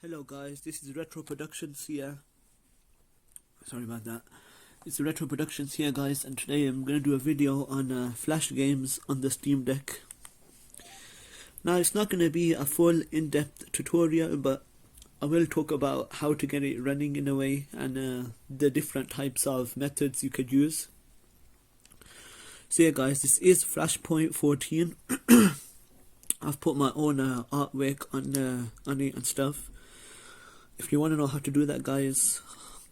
Hello guys, this is Retro Productions here. Sorry about that. It's Retro Productions here guys, and today I'm going to do a video on Flash games on the Steam Deck. Now it's not going to be a full in-depth tutorial, but I will talk about how to get it running in a way and the different types of methods you could use. So yeah guys, this is Flashpoint 14. I've put my own artwork on it and stuff. If you want to know how to do that guys,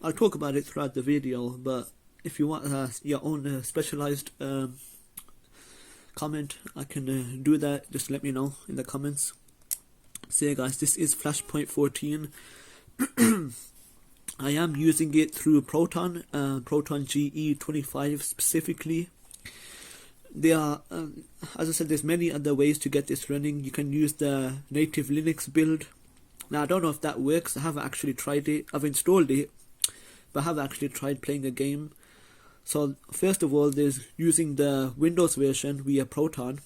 I'll talk about it throughout the video, but if you want your own specialized comment, I can do that. Just let me know in the comments. So yeah guys, this is Flashpoint 14. I am using it through Proton GE25 specifically. There are, as I said, there's many other ways to get this running. You can use the native Linux build. Now I don't know if that works. I haven't actually tried it. I've installed it, but I haven't actually tried playing a game. So first of all, there's using the Windows version via Proton.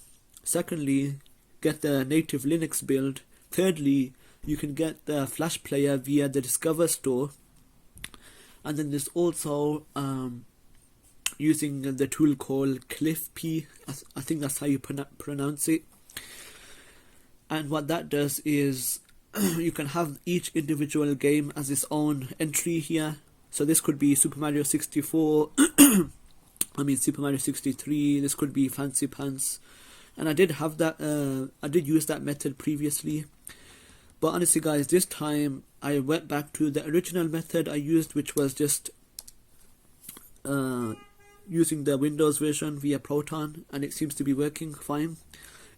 Secondly, get the native Linux build. Thirdly, you can get the Flash player via the Discover store. And then there's also using the tool called CLIFp. I think that's how you pronounce it. And what that does is you can have each individual game as its own entry here. So this could be Super Mario 64, Super Mario 63, this could be Fancy Pants. And I did have that, I did use that method previously. But honestly guys, this time I went back to the original method I used, which was just using the Windows version via Proton, and it seems to be working fine.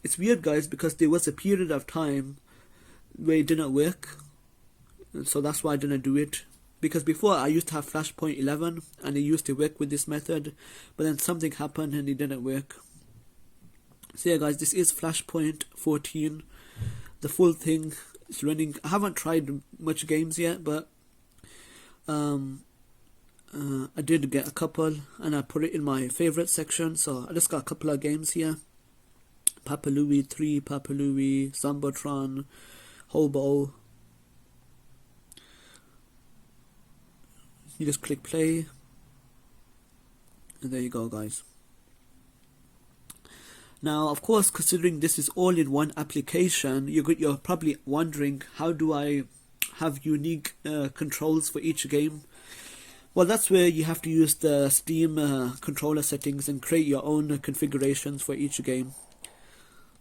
It's weird guys, because there was a period of time where it didn't work, so that's why I didn't do it. Because before I used to have Flashpoint 11 and it used to work with this method, but then something happened and it didn't work. So yeah guys, this is Flashpoint 14. The full thing is running. I haven't tried much games yet, but I did get a couple and I put it in my favorite section. So I just got a couple of games here: Papa Louie 3, Papa Louie, Zombotron, Hobo. You just click play, and there you go guys. Now of course, considering this is all in one application, you're probably wondering, how do I have unique controls for each game? Well, that's where you have to use the Steam controller settings and create your own configurations for each game.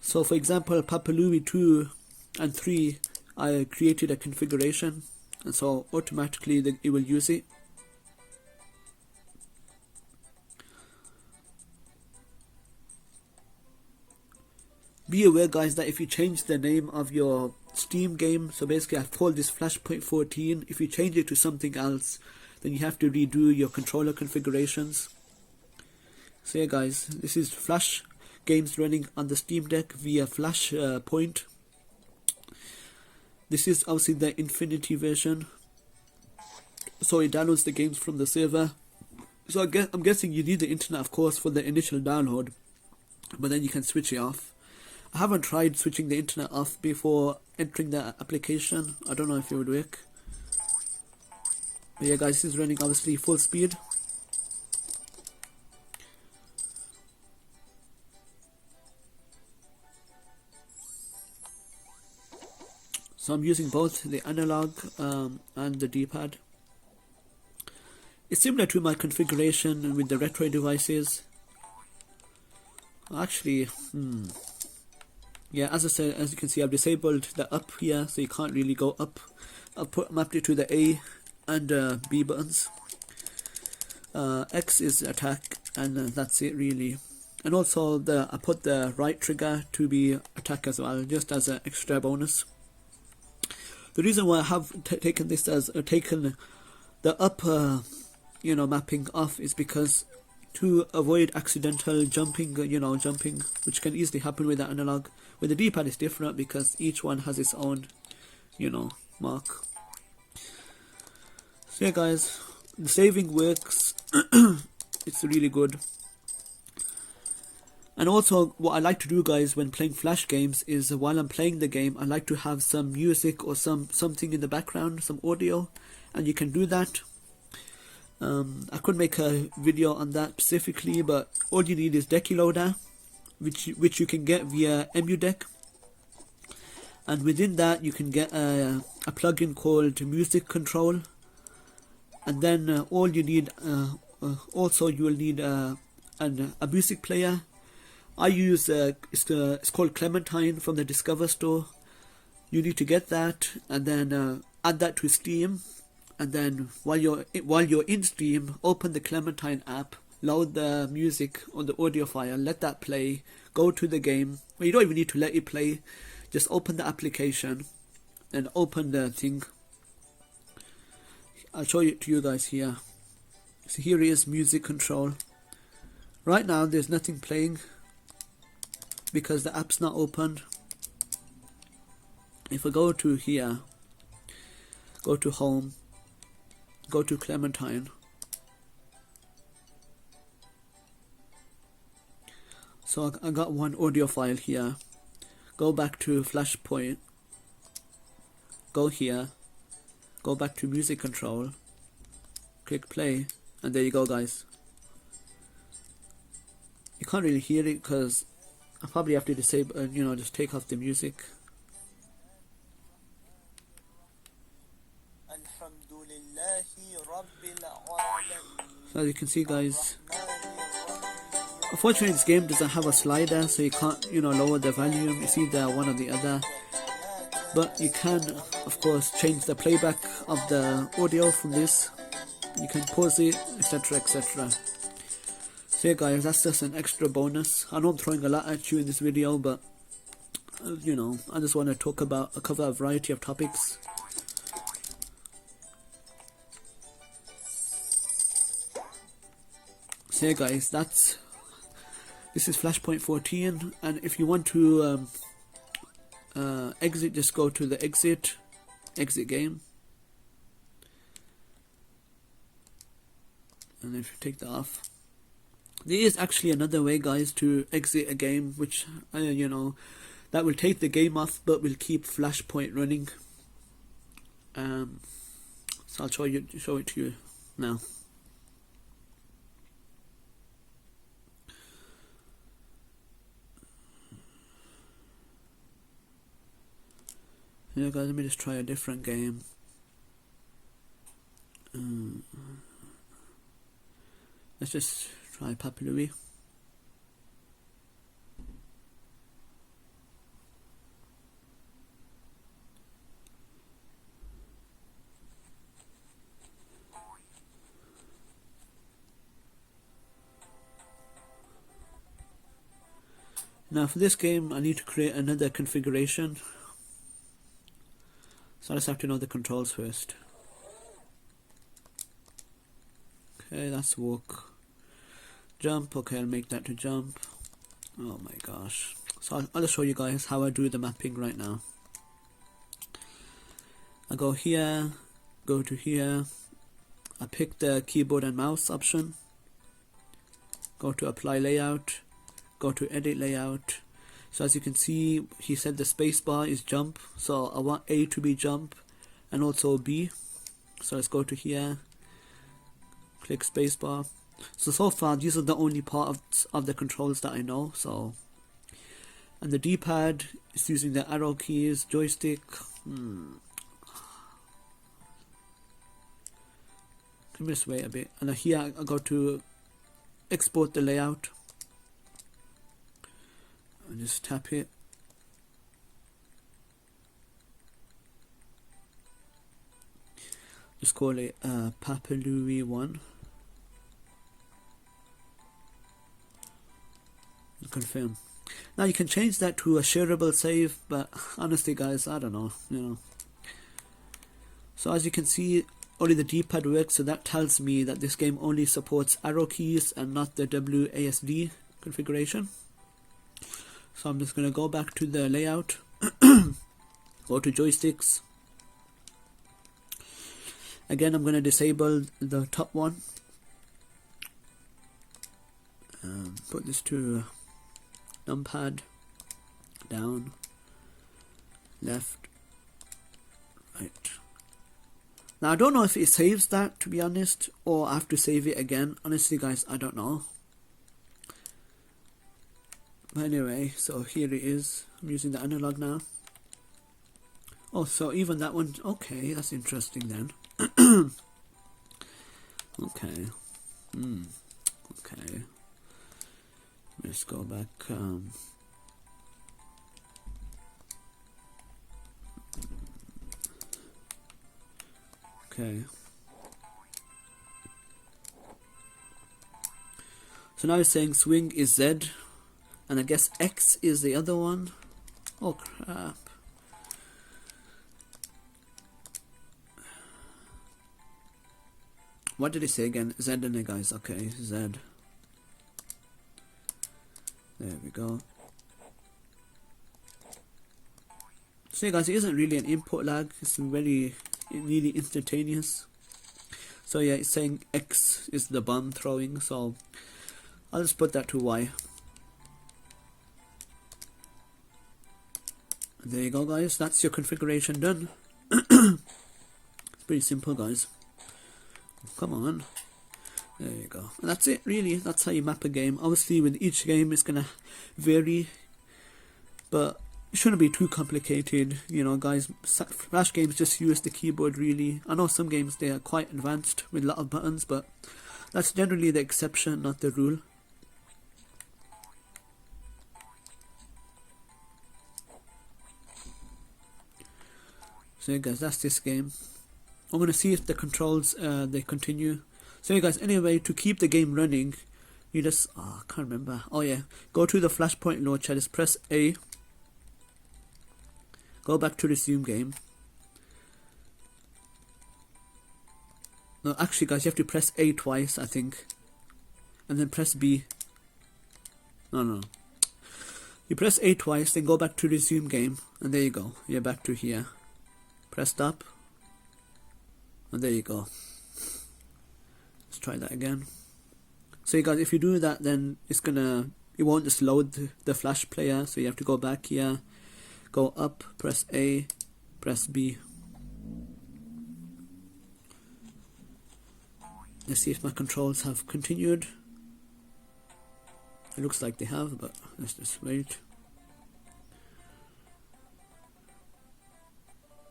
So for example, Papa Louie 2 and 3, I created a configuration, and so automatically it will use it. Be aware guys that if you change the name of your Steam game, so basically I've called this Flashpoint 14, if you change it to something else, then you have to redo your controller configurations. So yeah guys, this is Flash games running on the Steam Deck via Flashpoint. This is obviously the Infinity version, so it downloads the games from the server. So I'm guessing you need the internet of course for the initial download, but then you can switch it off. I haven't tried switching the internet off before entering the application. I don't know if it would work. But yeah guys, this is running obviously full speed. So I'm using both the analog and the D-pad. It's similar to my configuration with the retro devices. Actually, yeah, as I said, as you can see, I've disabled the up here, so you can't really go up. I've mapped it to the A and B buttons. X is attack, and that's it really. And also I put the right trigger to be attack as well, just as an extra bonus. The reason why I have taken this as taken the up mapping off is because to avoid accidental jumping, which can easily happen with the analog. With the D-pad it's different because each one has its own, mark. So yeah guys, the saving works. It's really good. And also, what I like to do, guys, when playing Flash games is while I'm playing the game, I like to have some music or something in the background, some audio, and you can do that. I could make a video on that specifically, but all you need is Decky Loader, which you can get via EmuDeck, and within that you can get a plugin called Music Control, and then all you need, also you will need a music player. I use it's called Clementine from the Discover store. You need to get that and then add that to Steam, and then while you're in Steam, open the Clementine app, load the music on the audio file, let that play, go to the game. Well, you don't even need to let it play, just open the application and open the thing. I'll show it to you guys here. So here is Music Control. Right now there's nothing playing because the app's not opened. If I go to here, go to Home, go to Clementine, so I got one audio file here. Go back to Flashpoint, go here, go back to Music Control, click play, and there you go, guys. You can't really hear it because I probably have to disable, just take off the music. So as you can see, guys, unfortunately this game doesn't have a slider, so you can't lower the volume. It's either one or the other, but you can of course change the playback of the audio from this. You can pause it, etc, etc. So yeah, guys, that's just an extra bonus. I know I'm throwing a lot at you in this video, but I just want to cover a variety of topics. So yeah, guys, this is Flashpoint 14, and if you want to exit, just go to the exit game, and if you take that off, there is actually another way, guys, to exit a game, which that will take the game off but will keep Flashpoint running. So I'll show it to you now. Yeah, guys, let me just try a different game. Let's just try Papa Louie. Now for this game I need to create another configuration, so I just have to know the controls first. Okay, that's walk. Jump, okay, I'll make that to jump. Oh my gosh. So I'll just show you guys how I do the mapping right now. I go here, go to here, I pick the keyboard and mouse option, go to apply layout, go to edit layout. So as you can see, he said the space bar is jump, so I want A to be jump and also B. So let's go to here, click space bar. So far these are the only parts of the controls that I know. So, and the D-pad is using the arrow keys, joystick. Let me just wait a bit, and here I go to export the layout and just tap it. Just call it Papa Louie 1 and confirm. Now you can change that to a shareable save, but honestly guys, I don't know, So as you can see, only the D-pad works, so that tells me that this game only supports arrow keys and not the WASD configuration. So I'm just going to go back to the layout, go to joysticks. Again, I'm going to disable the top one. Put this to numpad, down, left, right. Now I don't know if it saves that, to be honest, or I have to save it again. Honestly guys, I don't know. But anyway, so here it is. I'm using the analog now. Oh, so even that one, okay, that's interesting then. Okay. Okay. Let's go back. Okay. So now it's saying swing is Z, and I guess X is the other one. Oh crap. What did he say again? Z in it, guys. Okay, Z. There we go. So yeah, guys, it isn't really an input lag. It's very really instantaneous. So yeah, it's saying X is the bomb throwing. So I'll just put that to Y. There you go, guys. That's your configuration done. It's pretty simple, guys. Come on. There you go. And that's it, really. That's how you map a game. Obviously, with each game, it's going to vary. But it shouldn't be too complicated. You know, guys, Flash games just use the keyboard, really. I know some games, they are quite advanced with a lot of buttons, but that's generally the exception, not the rule. So yeah, guys, that's this game. I'm going to see if the controls, they continue. So yeah, guys, anyway, to keep the game running, you just, I can't remember. Oh yeah, go to the Flashpoint launcher, just press A. Go back to resume game. No, actually guys, you have to press A twice, I think. And then press B. No. You press A twice, then go back to resume game. And there you go, you're back to here. Press stop. And there you go. Let's try that again. So you guys, if you do that, then it won't just load the Flash player. So you have to go back here, go up, press A, press B. Let's see if my controls have continued. It looks like they have, but let's just wait.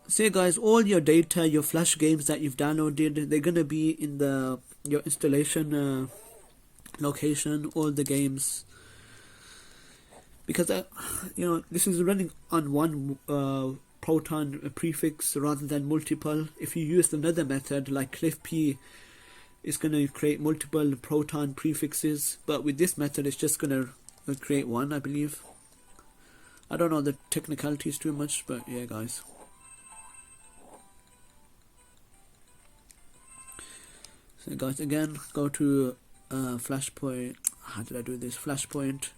So guys, all your data, your Flash games that you've downloaded, they're gonna be in your installation location. All the games, because this is running on one Proton prefix rather than multiple. If you use another method like CLIFp, it's gonna create multiple Proton prefixes, but with this method, it's just gonna create one, I believe. I don't know the technicalities too much, but yeah, guys. So guys, again, go to Flashpoint. How did I do this? Flashpoint.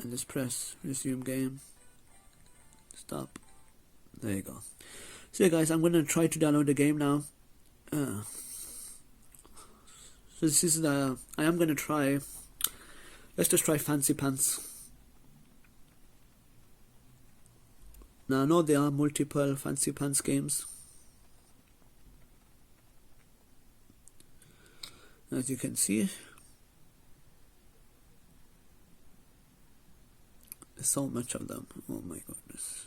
And just press resume game. Stop. There you go. So yeah, guys, I'm going to try to download the game now. So this is I am going to try. Let's just try Fancy Pants. Now I know there are multiple Fancy Pants games. As you can see, there's so much of them. Oh my goodness.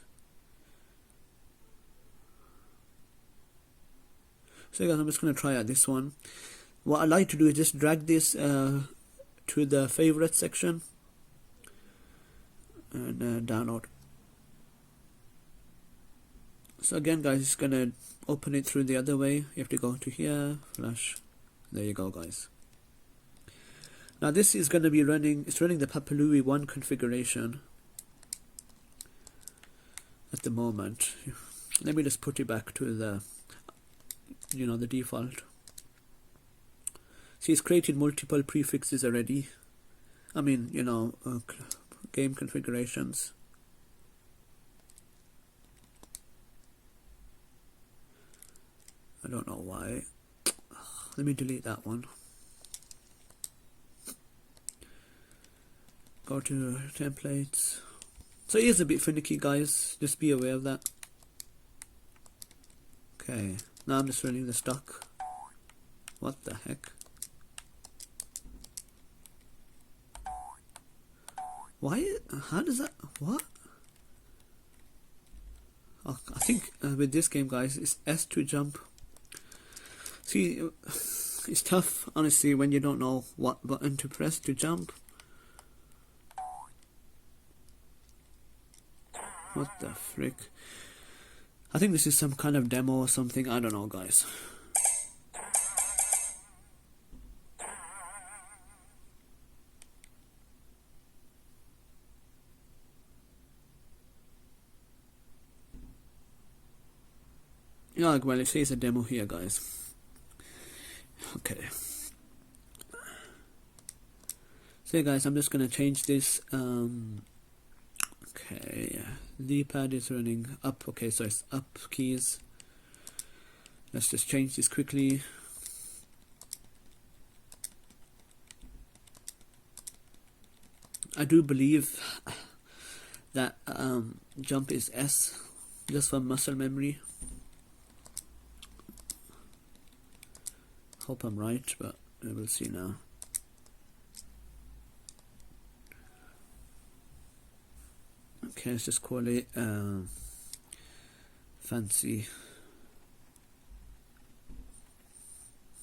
So guys, I'm just going to try out this one. What I like to do is just drag this to the favorite section and download. So again, guys, it's going to open it through the other way. You have to go to here, Flash. There you go, guys. Now this is going to be running, it's running the Papalui 1 configuration at the moment. Let me just put it back to the, the default. See, it's created multiple prefixes already. I mean, game configurations. I don't know why. Let me delete that one. Go to templates. So it is a bit finicky, guys, just be aware of that. Okay, now I'm just running the stock. What the heck? Why? How does that? What? Oh, I think with this game, guys, it's S to jump. See, it's tough, honestly, when you don't know what button to press to jump. What the frick? I think this is some kind of demo or something. I don't know, guys. Yeah, well, it says a demo here, guys. Okay. So, guys, I'm just gonna change this. Okay, the pad is running up. Okay, so it's up keys. Let's just change this quickly. I do believe that jump is S, just for muscle memory. Hope I'm right, but we'll see now. Okay, let's just call it fancy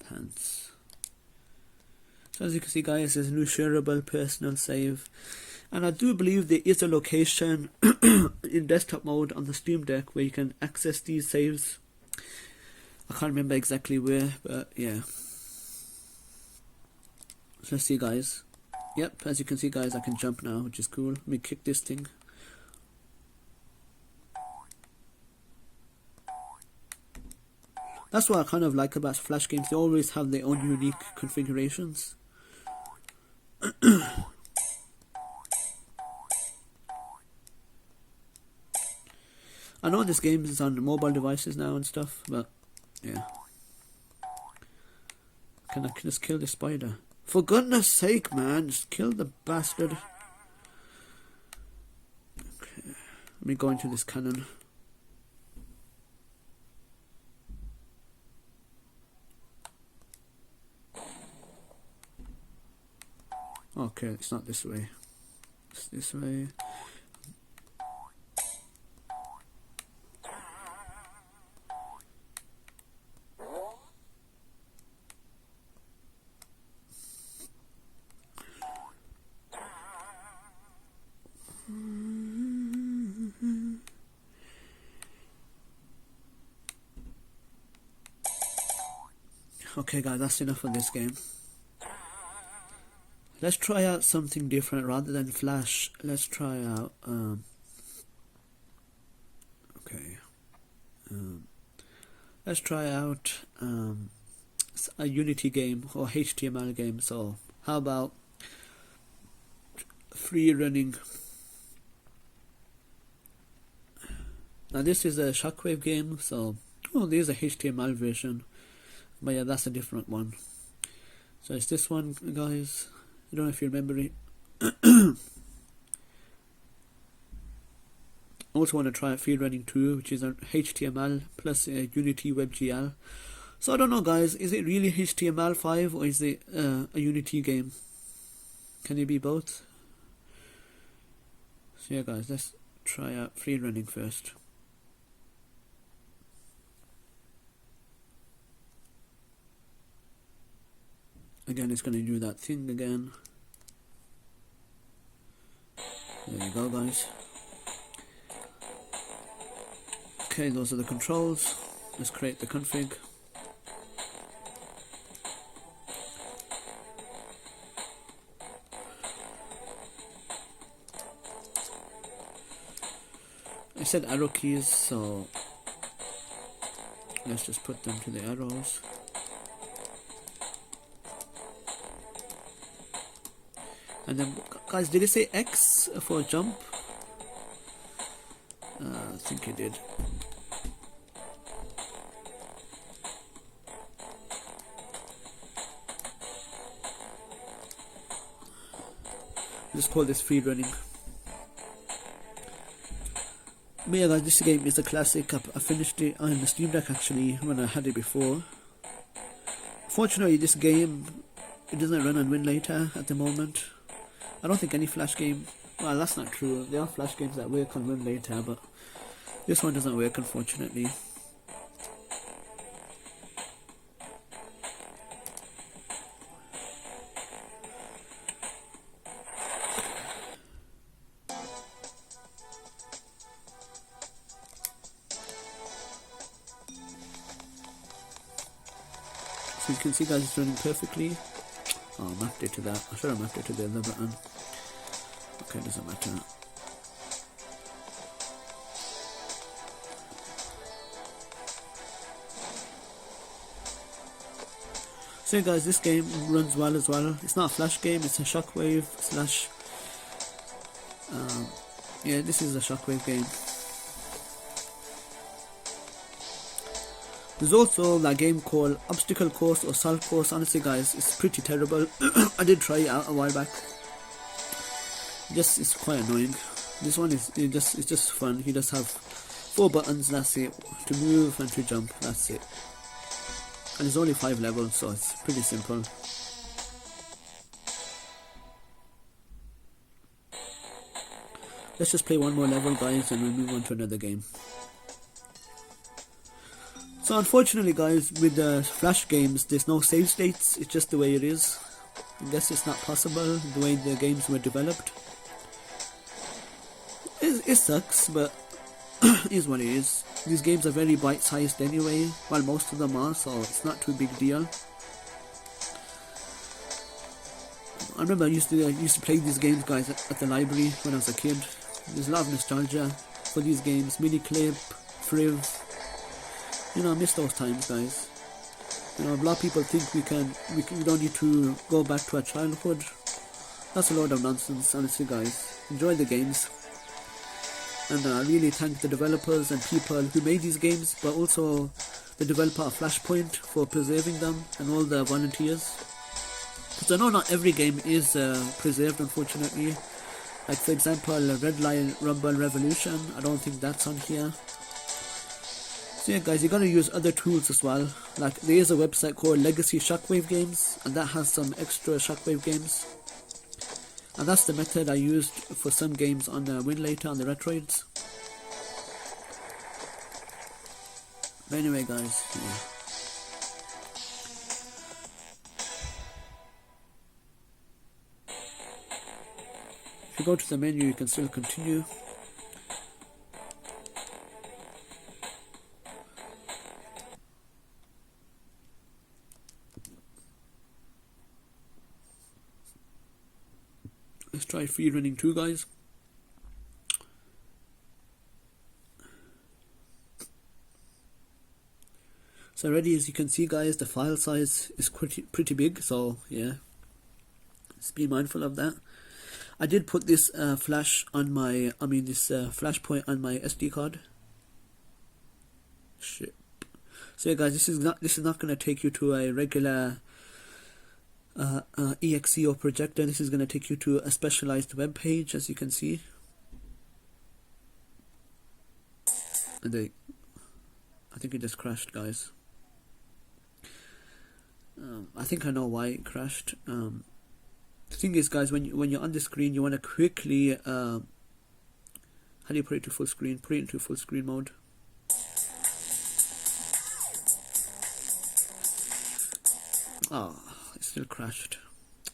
pants. So as you can see, guys, there's a new shareable personal save, and I do believe there is a location in desktop mode on the Steam Deck where you can access these saves. I can't remember exactly where, but yeah. So let's see, guys. Yep, as you can see, guys, I can jump now, which is cool. Let me kick this thing. That's what I kind of like about Flash games. They always have their own unique configurations. I know this game is on mobile devices now and stuff, but yeah. Can I just kill the spider? For goodness sake, man, just kill the bastard. Okay, let me go into this cannon. Okay, it's not this way. It's this way. Okay, guys, that's enough of this game. Let's try out something different rather than Flash. Let's try out let's try out a Unity game or HTML game. So how about free running? Now this is a Shockwave game, so there's a HTML version, but yeah, that's a different one. So it's this one, guys. I don't know if you remember it. I also want to try free running 2, which is a HTML plus a Unity WebGL. So I don't know, guys, is it really HTML5 or is it a Unity game? Can it be both? So yeah, guys, let's try out free running first. Again, it's going to do that thing again. There you go, guys. Okay, those are the controls. Let's create the config. I said arrow keys, so let's just put them to the arrows. And then, guys, did it say X for jump? I think it did. Let's call this free running. But yeah guys, this game is a classic. I finished it on the Steam Deck actually when I had it before. Fortunately this game, it doesn't run on Winlater at the moment. I don't think any Flash game, well that's not true, there are Flash games that work on Winlater, but this one doesn't work unfortunately. So you can see guys it's running perfectly. Oh, I mapped it to that. I should have mapped it to the other button. Okay, doesn't matter. So guys, this game runs well as well. It's not a Flash game, it's a Shockwave slash... yeah, this is a Shockwave game. There's also that game called Obstacle Course or Salt Course. Honestly guys, it's pretty terrible. I did try it out a while back. It's quite annoying. This one is it's just fun. You just have 4 buttons, that's it. To move and to jump, that's it. And it's only 5 levels, so it's pretty simple. Let's just play one more level guys and we'll move on to another game. So unfortunately guys, with the Flash games there's no save states, it's just the way it is. I guess it's not possible the way the games were developed. It sucks, but it is what it is. These games are very bite-sized anyway, while most of them are, so it's not too big deal. I remember I used to play these games guys at the library when I was a kid. There's a lot of nostalgia for these games. CLIFp, Friv. You know, I miss those times guys. You know, a lot of people think we don't need to go back to our childhood. That's a load of nonsense, honestly guys. Enjoy the games. And I really thank the developers and people who made these games, but also the developer of Flashpoint for preserving them, and all the volunteers. Because I know not every game is preserved unfortunately. Like for example, Red Lion Rumble Revolution, I don't think that's on here. So yeah guys, you gotta use other tools as well. Like there is a website called Legacy Shockwave Games, and that has some extra Shockwave games. And that's the method I used for some games on the Winlater on the Retroids. But anyway guys, yeah. If you go to the menu you can still continue. Let's try free running 2 guys. So already as you can see guys, the file size is pretty big, so yeah, just be mindful of that. I did put this Flashpoint on my SD card. Shit. So yeah guys, this is not gonna take you to a regular exe or projector. This is going to take you to a specialized web page, as you can see. And I think it just crashed guys. I think I know why it crashed. The thing is guys, when you're on the screen you want to quickly how do you put it to full screen? Put it into full screen mode. Oh, it still crashed.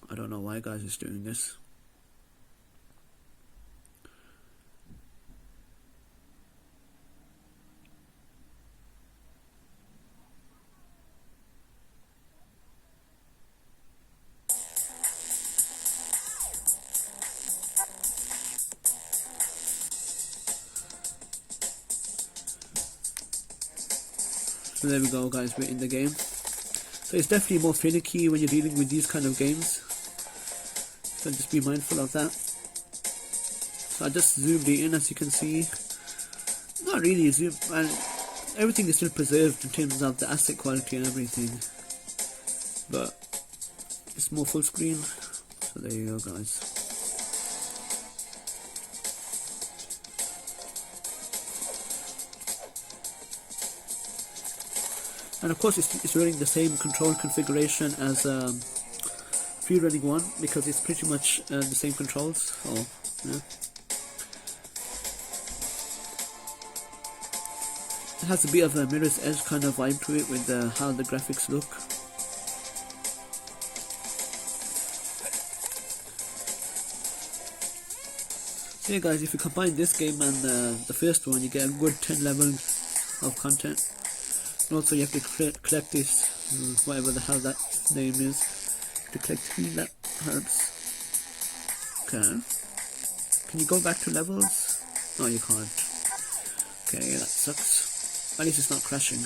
I don't know why guys it's doing this. So there we go guys, we're in the game. So it's definitely more finicky when you're dealing with these kind of games. So just be mindful of that. So I just zoomed it in, as you can see. Not really zoomed, and everything is still preserved in terms of the asset quality and everything. But it's more full screen. So there you go guys. And of course it's running the same control configuration as free running one, because it's pretty much the same controls. Oh, yeah. It has a bit of a Mirror's Edge kind of vibe to it with how the graphics look. So yeah guys, if you combine this game and the first one, you get a good 10 levels of content. And also you have to collect this, whatever the hell that name is, to collect 3 herbs. Okay. Can you go back to levels? No, you can't. Okay, that sucks. At least it's not crashing.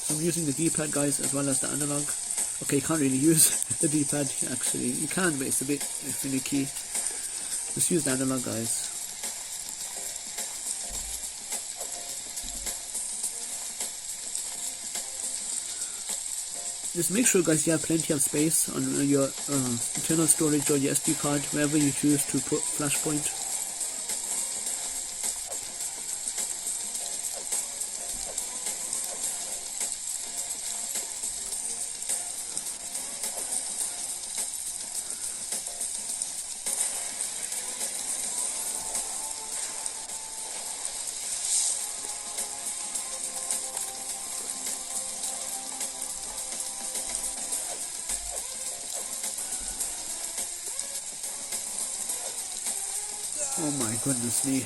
So I'm using the D-pad guys as well as the analog. Okay, you can't really use the D-pad actually. You can, but it's a bit finicky. Let's use the analog guys. Just make sure guys you have plenty of space on your internal storage or your SD card, wherever you choose to put Flashpoint. Oh my goodness me.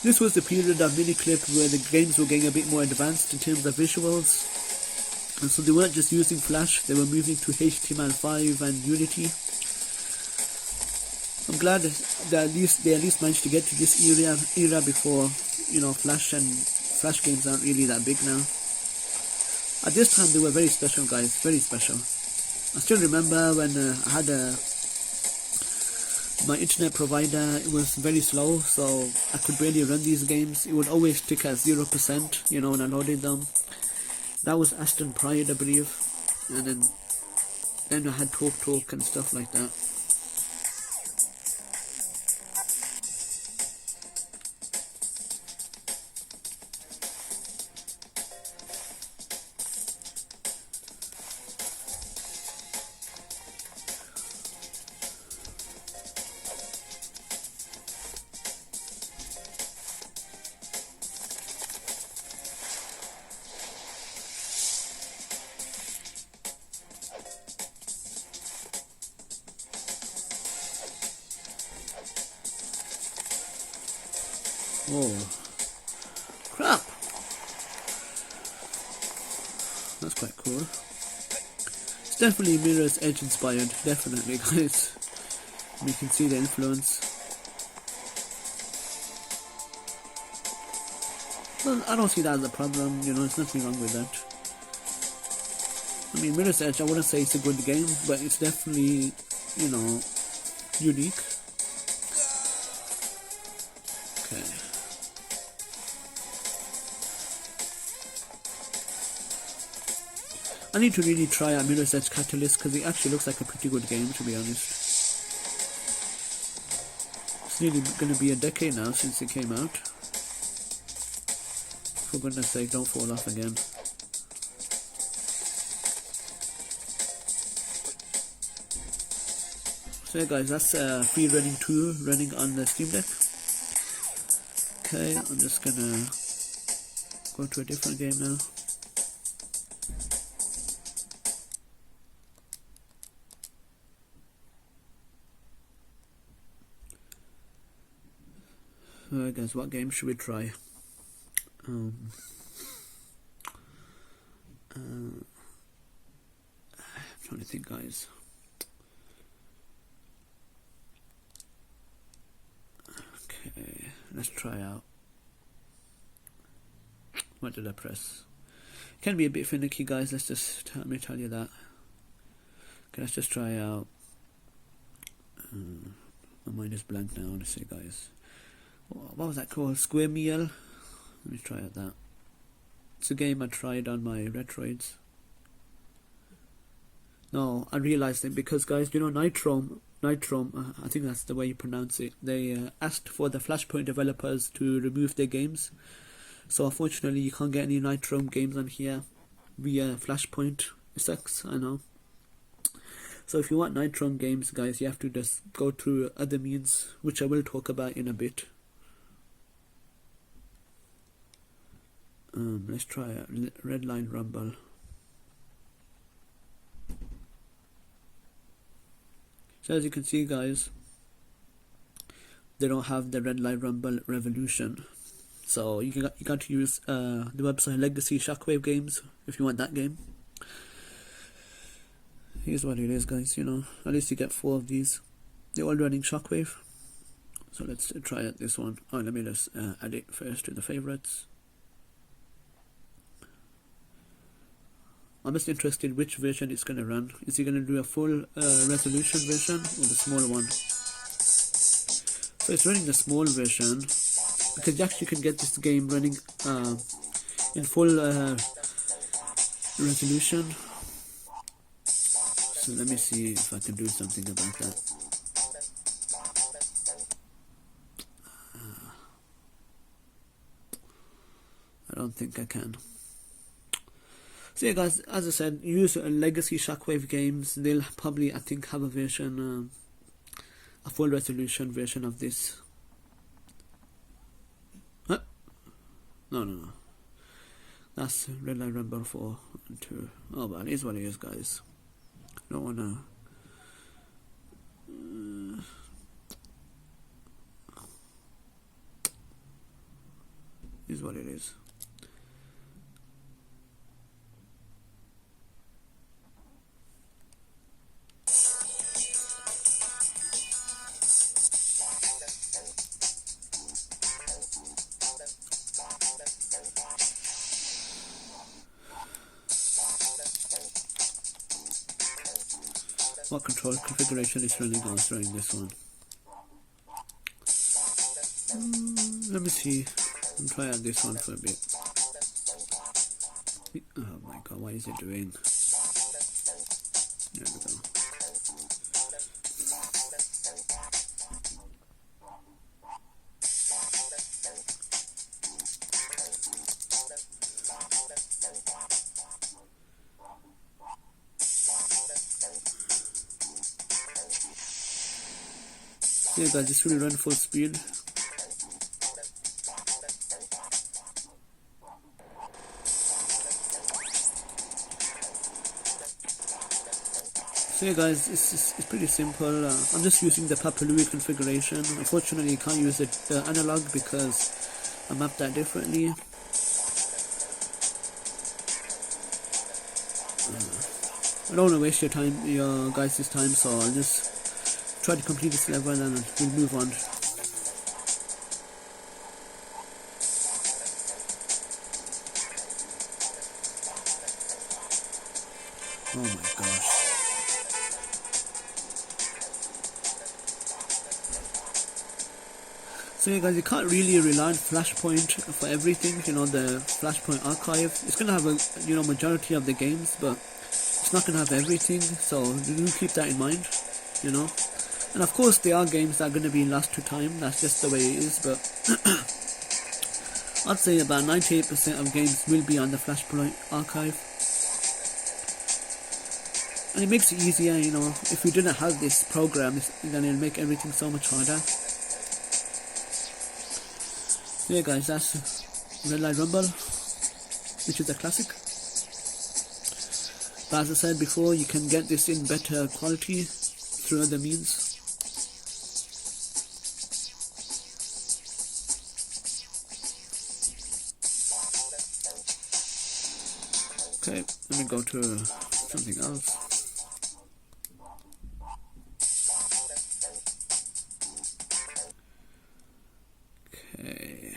This was the period of CLIFp where the games were getting a bit more advanced in terms of visuals. And so they weren't just using Flash, they were moving to HTML5 and Unity. I'm glad that they at least managed to get to this era before, you know, Flash games aren't really that big now. At this time they were very special guys, very special. I still remember when I had my internet provider, it was very slow, so I could barely run these games. It would always tick at 0%, you know, when I loaded them. That was Aston Pride, I believe. And then I had Talk and stuff like that. Whoa. Crap! That's quite cool. It's definitely Mirror's Edge inspired, definitely guys. You can see the influence. Well, I don't see that as a problem, you know, there's nothing wrong with that. I mean, Mirror's Edge, I wouldn't say it's a good game, but it's definitely, you know, unique. Okay. I need to really try out Mirror's Edge Catalyst because it actually looks like a pretty good game, to be honest. It's nearly going to be a decade now since it came out. For goodness sake, don't fall off again. So yeah guys, that's Free Running 2 running on the Steam Deck. Okay, I'm just gonna go to a different game now. Alright guys, what game should we try? I'm trying to think guys. Okay, let's try out. What did I press? It can be a bit finicky guys, let me tell you that. Okay, let's just try out. My mind is blank now, honestly guys. What was that called? Square Meal? Let me try out that. It's a game I tried on my Retroids. No, I realized it because guys, you know Nitro Nitrom, I think that's the way you pronounce it. They asked for the Flashpoint developers to remove their games. So unfortunately, you can't get any Nitrom games on here via Flashpoint. It sucks, I know. So if you want Nitrom games, guys, you have to just go through other means, which I will talk about in a bit. Let's try a Redline Rumble. So as you can see, guys, they don't have the Redline Rumble Revolution. So you got to use the website Legacy Shockwave Games if you want that game. Here's what it is, guys. You know, at least you get 4 of these. They're all running Shockwave. So let's try out this one. Oh, let me just add it first to the favorites. I'm just interested which version it's going to run. Is it going to do a full resolution version or the small one? So it's running the small version because you actually can get this game running in full resolution. So let me see if I can do something about that. I don't think I can. So yeah, guys, as I said, use Legacy Shockwave Games. They'll probably, I think, have a version, a full resolution version of this. Huh? No. That's Redline Rumble 4 and 2. Oh, but it is what it is, guys. Don't wanna. Is what it is. What control configuration is running? I was running this one. Let me see. I'll try out this one for a bit. Oh my god, what is it doing? There we go. Yeah, guys, this will run full speed. So yeah, guys, it's pretty simple. I'm just using the Papa Louie configuration. Unfortunately, you can't use the analog because I mapped that differently. I don't want to waste your guys' time, so I'll just try to complete this level and we'll move on. Oh my gosh. So yeah, guys, you can't really rely on Flashpoint for everything. You know, the Flashpoint Archive, it's gonna have a majority of the games, but it's not gonna have everything, so do keep that in mind, you know. And of course there are games that are going to be lost to time, that's just the way it is, but I'd say about 98% of games will be on the Flashpoint Archive. And it makes it easier, you know, if we didn't have this program, then it'll make everything so much harder. So yeah, guys, that's Redline Rumble, which is a classic. But as I said before, you can get this in better quality through other means. Okay, let me go to something else. Okay.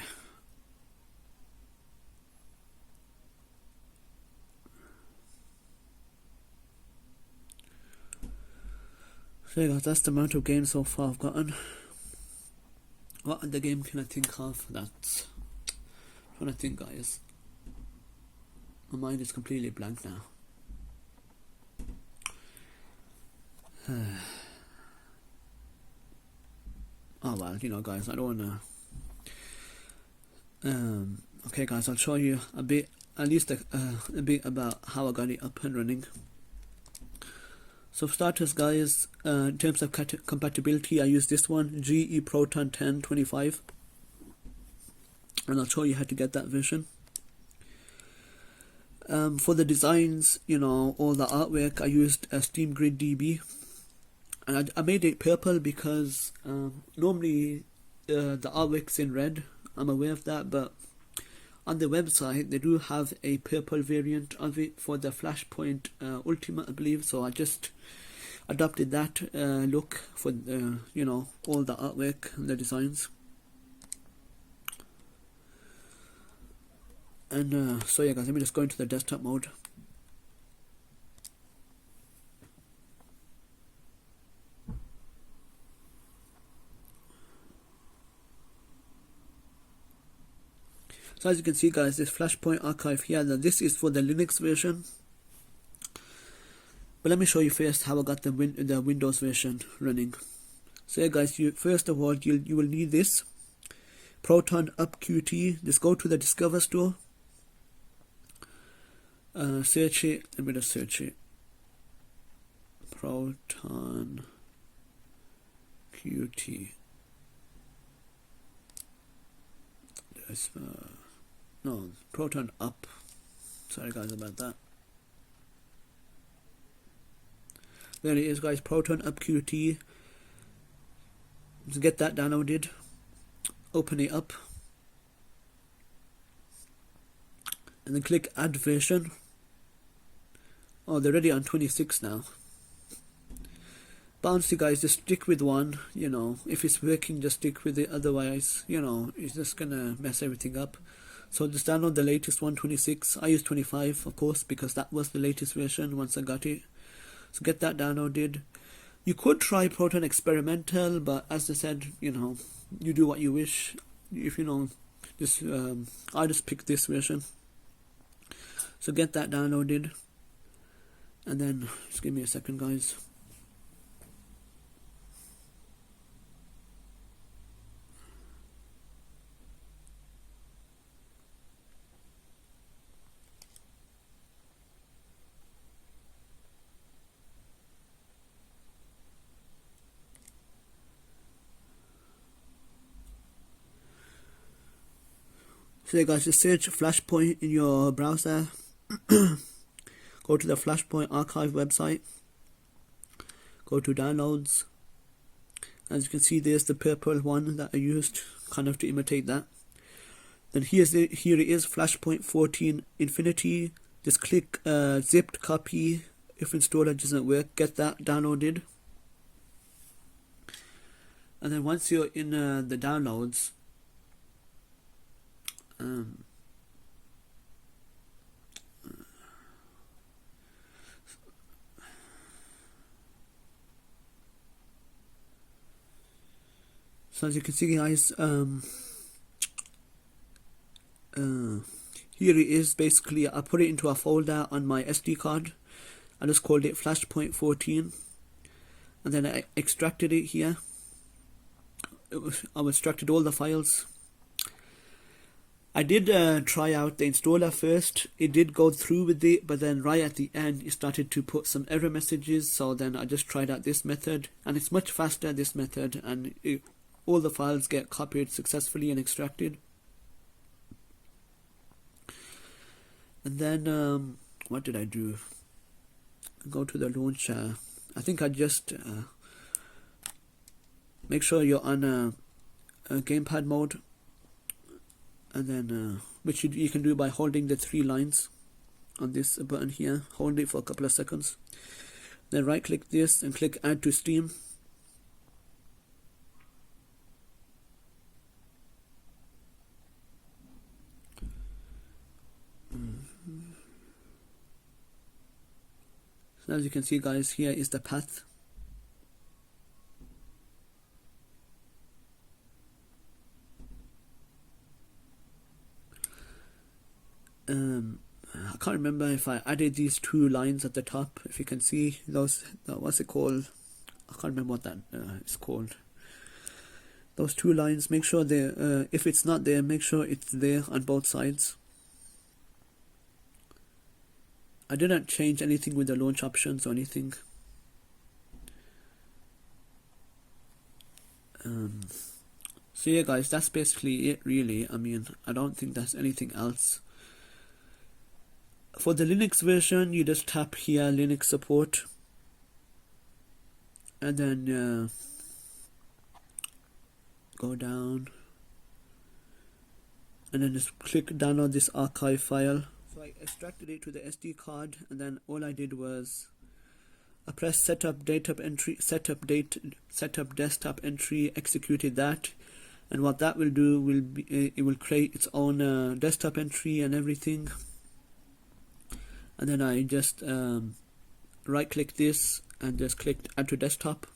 So yeah, that's the amount of games so far I've gotten. What other game can I think of that's... I'm trying to think, guys. My mind is completely blank now. oh well, you know guys, I don't wanna okay guys, I'll show you a bit, at least a bit about how I got it up and running. So for starters guys, in terms of compatibility, I use this one, GE Proton 1025, and I'll show you how to get that version. For the designs, you know, all the artwork, I used SteamGridDB, and I made it purple because normally the artwork's in red, I'm aware of that, but on the website they do have a purple variant of it for the Flashpoint Ultimate, I believe, so I just adopted that look for you know, all the artwork and the designs. And so yeah guys, let me just go into the desktop mode. So as you can see guys, this Flashpoint Archive here, this is for the Linux version. But let me show you first how I got the Windows version running. So yeah guys, first of all, you will need this Proton Up Qt. Just go to the Discover store. Search it. Let me just search it. Proton Qt. There's no, Proton Up. Sorry guys about that. There it is guys, Proton Up Qt. Let's get that downloaded. Open it up. And then click Add Version. Oh, they're already on 26 now. But honestly guys, just stick with one, you know, if it's working just stick with it, otherwise, you know, it's just gonna mess everything up. So just download the latest one, 26. I use 25 of course because that was the latest version once I got it. So get that downloaded. You could try Proton Experimental, but as I said, you know, you do what you wish. If you know, just I just picked this version. So get that downloaded, and then just give me a second guys. So guys, just search Flashpoint in your browser. Go to the Flashpoint Archive website. Go to Downloads. As you can see, there's the purple one that I used, kind of to imitate that. Then here it is, Flashpoint 14 Infinity. Just click zipped copy. If installer doesn't work, get that downloaded. And then once you're in the downloads, so as you can see guys, here it is. Basically I put it into a folder on my SD card. I just called it Flashpoint 14, and then I extracted it here. I extracted all the files. I did try out the installer first. It did go through with it, but then right at the end it started to put some error messages, so then I just tried out this method, and it's much faster, this method, and all the files get copied successfully and extracted. And then what did I do? Go to the launcher. I think I just make sure you're on a gamepad mode, and then which you can do by holding the 3 lines on this button here. Hold it for a couple of seconds, then right click this and click Add to Steam. So as you can see guys, here is the path. I can't remember if I added these 2 lines at the top. If you can see those, what's it called? I can't remember what that is called. those two lines, make sure they if it's not there, make sure it's there on both sides. I didn't change anything with the launch options or anything. So yeah guys, that's basically it really. I mean, I don't think there's anything else. For the Linux version, you just tap here Linux support, and then go down and then just click download this archive file. So I extracted it to the SD card, and then all I did was I pressed setup desktop entry, executed that, and what that will do will be it will create its own desktop entry and everything. And then I just right click this and just click add to desktop.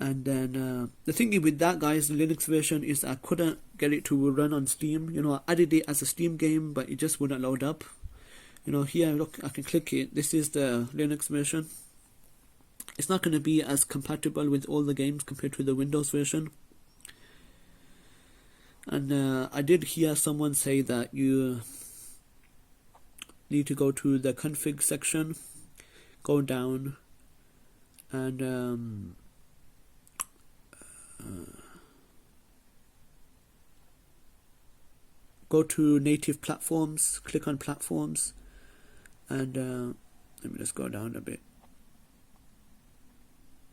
And then the thing with that guys, the Linux version, is I couldn't get it to run on Steam. You know, I added it as a Steam game, but it just wouldn't load up. You know, here look, I can click it. This is the Linux version. It's not going to be as compatible with all the games compared to the Windows version. And I did hear someone say that you need to go to the config section, go down, and go to native platforms, click on platforms, and let me just go down a bit.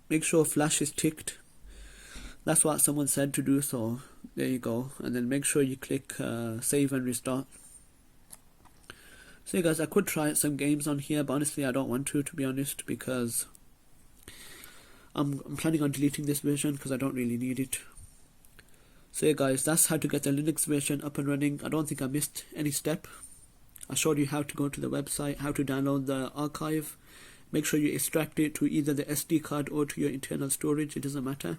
Make sure Flash is ticked. That's what someone said to do, so there you go. And then make sure you click save and restart. So yeah guys, I could try some games on here, but honestly I don't want to be honest, because I'm planning on deleting this version because I don't really need it. So yeah guys, that's how to get the Linux version up and running. I don't think I missed any step. I showed you how to go to the website, how to download the archive. Make sure you extract it to either the SD card or to your internal storage, it doesn't matter.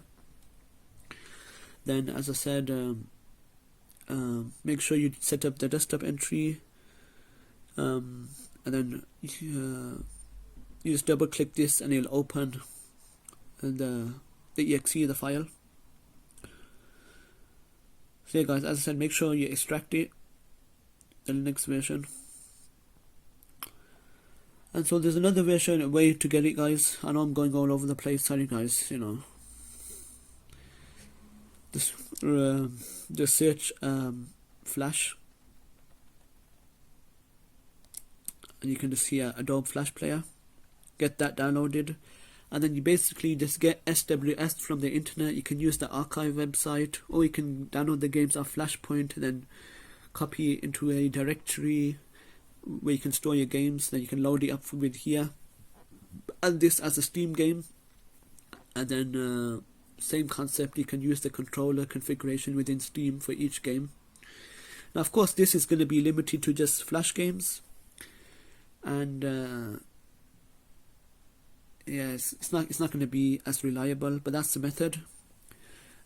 Then as I said, make sure you set up the desktop entry, and then you just double click this and it'll open the exe, the file. So yeah guys, as I said, make sure you extract it, the Linux version. And so there's another version, a way to get it guys. I know I'm going all over the place, sorry guys, you know. Just search Flash, and you can just see Adobe Flash Player. Get that downloaded, and then you basically just get SWS from the internet. You can use the archive website, or you can download the games off Flashpoint and then copy it into a directory where you can store your games. Then you can load it up with here, add this as a Steam game, and then same concept, you can use the controller configuration within Steam for each game. Now of course this is going to be limited to just Flash games, and yeah, it's not going to be as reliable, but that's the method.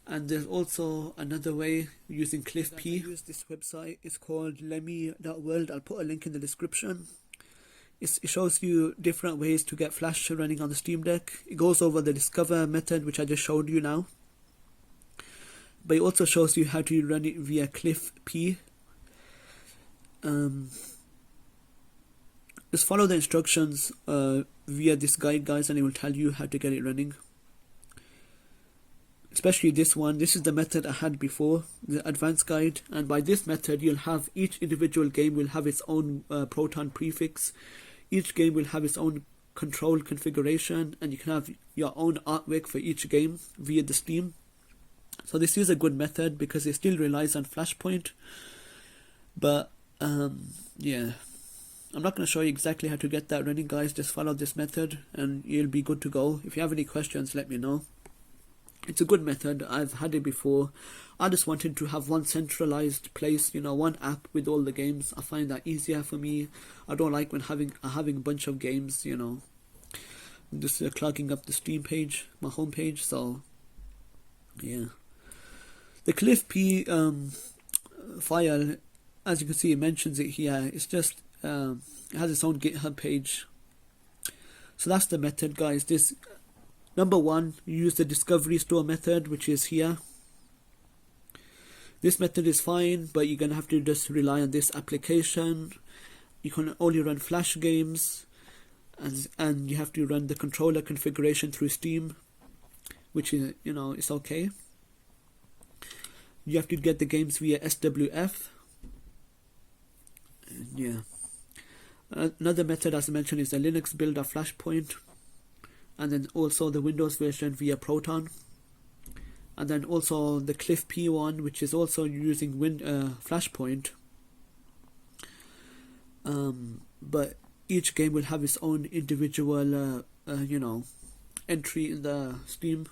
And there's also another way using CLIFp. Use this website, it's called lemmy.world. I'll put a link in the description. It shows you different ways to get Flash running on the Steam Deck. It goes over the discover method, which I just showed you now. But it also shows you how to run it via CLIFp. Just follow the instructions via this guide guys, and it will tell you how to get it running. Especially this one, this is the method I had before, the advanced guide, and by this method you'll have each individual game will have its own Proton prefix. Each game will have its own control configuration, and you can have your own artwork for each game via the Steam. So this is a good method because it still relies on Flashpoint, but yeah, I'm not going to show you exactly how to get that running guys. Just follow this method and you'll be good to go. If you have any questions, let me know. It's a good method, I've had it before. I just wanted to have one centralized place, you know, one app with all the games. I find that easier for me. I don't like when having a bunch of games, you know, just clogging up the Steam page, my home page. So yeah, the CLIFp file, as you can see, it mentions it here. It's just it has its own GitHub page. So that's the method guys. This Number one, use the discovery store method, which is here. This method is fine, but you're gonna have to just rely on this application. You can only run Flash games, and you have to run the controller configuration through Steam, which is, you know, it's okay. You have to get the games via SWF. And yeah. Another method, as I mentioned, is the Linux build of Flashpoint, and then also the Windows version via Proton, and then also the CLIFp one, which is also using Flashpoint. But each game will have its own individual, you know, entry in the Steam.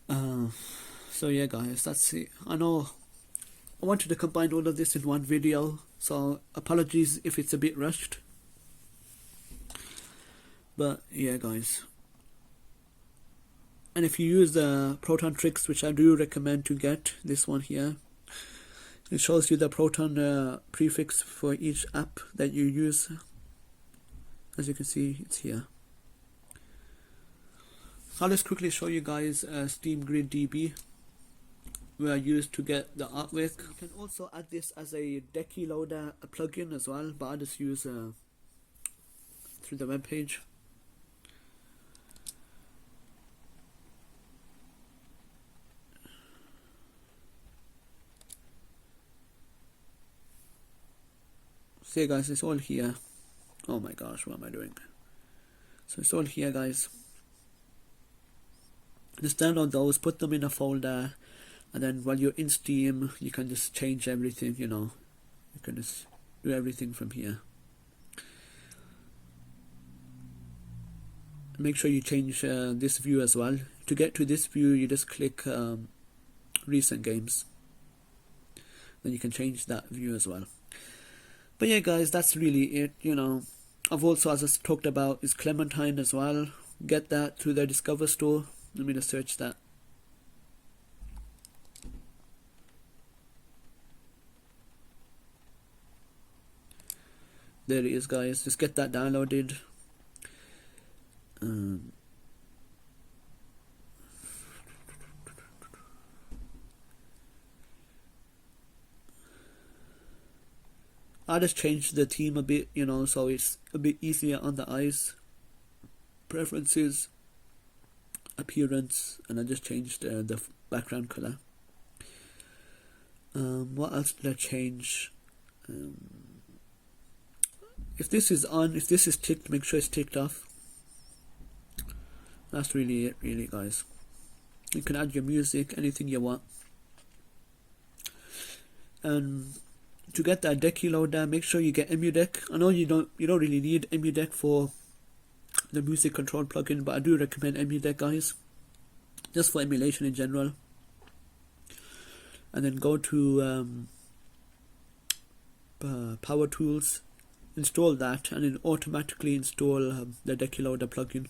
So yeah, guys, that's it. I know I wanted to combine all of this in one video, so apologies if it's a bit rushed. But yeah, guys. And if you use the Proton tricks, which I do recommend to get, this one here, it shows you the Proton prefix for each app that you use. As you can see, it's here. I'll just quickly show you guys SteamGridDB, where I used to get the artwork. You can also add this as a Decky Loader plugin as well, but I just use through the web page. See, guys, it's all here. Oh my gosh, what am I doing? So it's all here, guys. Just download those, put them in a folder, and then while you're in Steam, you can just change everything, you know. You can just do everything from here. Make sure you change this view as well. To get to this view, you just click recent games. Then you can change that view as well. But yeah, guys, that's really it, you know. I've also, as I talked about, is Clementine as well. Get that through the Discover store. Let me just search that. There it is, guys. Just get that downloaded. I just changed the theme a bit, you know, so it's a bit easier on the eyes. Preferences, appearance, and I just changed the background color. What else did I change? If this is on, if this is ticked, make sure it's ticked off. That's really it, really, guys. You can add your music, anything you want. And to get that Decky Loader, make sure you get EmuDeck. I know you don't really need EmuDeck for the music control plugin, but I do recommend EmuDeck, guys, just for emulation in general. And then go to Power Tools, install that, and then automatically install the Decky Loader plugin.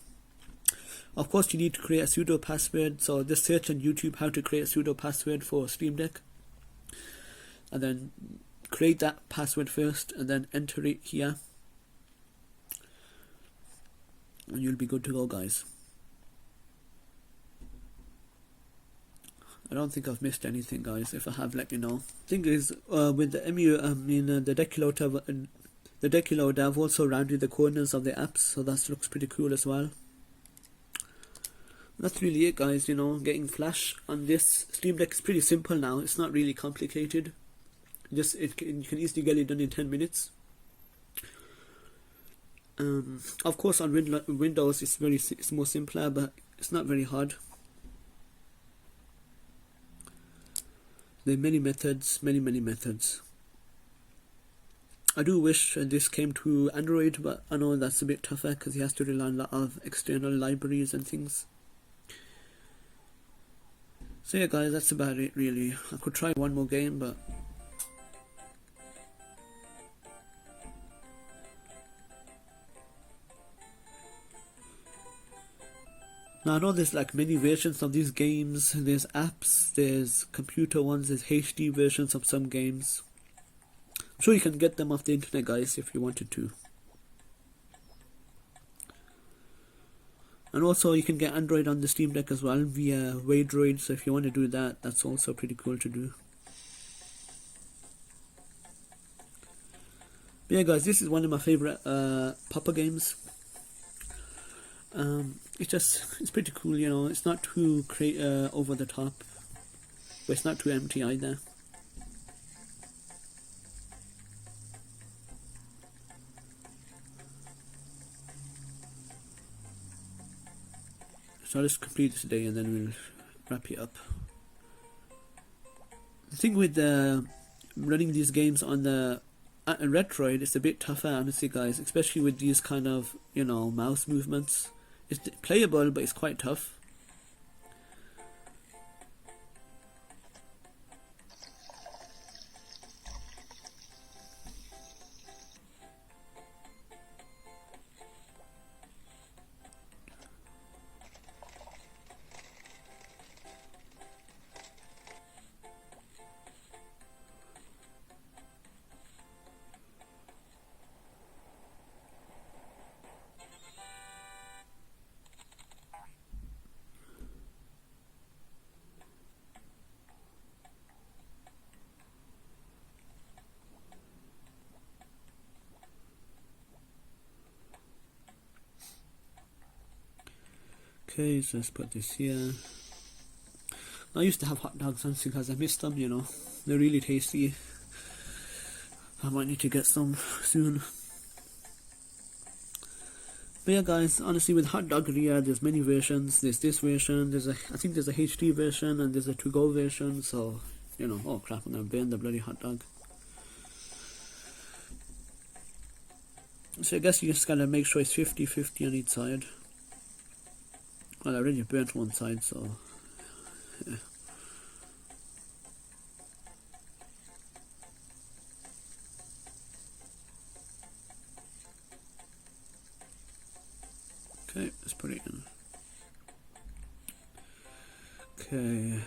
Of course, you need to create a sudo password, so just search on YouTube how to create a sudo password for Steam Deck, and then create that password first and then enter it here, and you'll be good to go, guys. I don't think I've missed anything, guys. If I have, let me know. Thing is, with the the Decky Loader, I've also rounded the corners of the apps, so that looks pretty cool as well. That's really it, guys. You know, getting Flash on this Steam Deck is pretty simple now. It's not really complicated. You can easily get it done in 10 minutes. Of course, on Windows it's more simpler, but it's not very hard. There are many methods. I do wish this came to Android, but I know that's a bit tougher because you have to rely on a lot of external libraries and things. So yeah, guys, that's about it, really. I could try one more game, but now I know there's like many versions of these games. There's apps, there's computer ones, there's HD versions of some games. I'm sure you can get them off the internet, guys, if you wanted to. And also you can get Android on the Steam Deck as well via Waydroid, so if you want to do that, that's also pretty cool to do. But yeah guys, this is one of my favorite Papa games. It's pretty cool, you know. It's not too over the top, but it's not too empty either. So I'll just complete this today and then we'll wrap it up. The thing with running these games on the Retroid, it's a bit tougher, honestly guys, especially with these kind of, you know, mouse movements. It's playable, but it's quite tough. Okay, so let's put this here. I used to have hot dogs once because I missed them, you know. They're really tasty. I might need to get some soon. But yeah guys, honestly with hot doggery, there's many versions. There's this version, I think there's a HD version and there's a to-go version, so, you know, oh crap, I'm gonna burn the bloody hot dog. So I guess you just gotta make sure it's 50-50 on each side. Well, I already burnt one side, so yeah. Okay, let's put it in. Okay.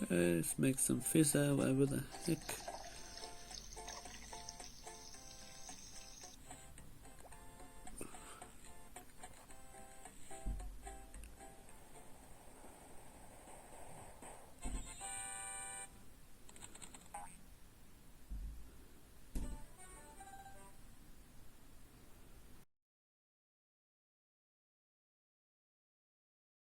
Okay, let's make some fizzer, whatever the heck.